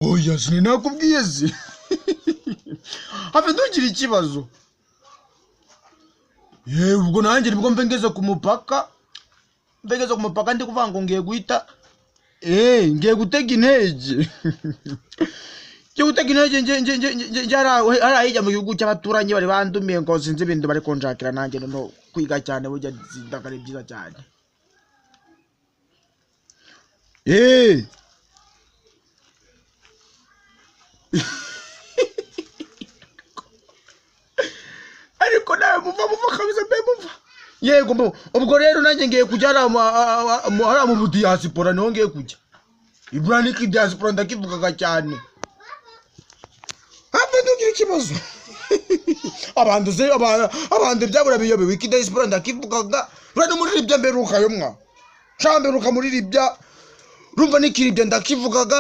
oya sinakubwiye zi hafi ntugira ikibazo ubwo nanjye nibwo mbengeze ku mupaka ndi kuvuga ngo ngiye guhita ngiye gutega intege nge arahijya mu gihugu cy'abaturanyi bari bandumiye ngo sinzi ibintu bari konjakira nanjye no kwiga cyane burya zindagara byiza cyane ariko nawe muva kabisa mbe muva yego ubwo rero nanjye ngiye kujya ara mu diaspora niho ngiye kujya ibraniki diaspora ndakivugaga cyane habe ntugira ikibazo abantu byabura biyobe wiki diaspora ndakivugaga rano muri libya mberuka yo mwa chamberuka muri libya rumva nikiribya ndakivugaga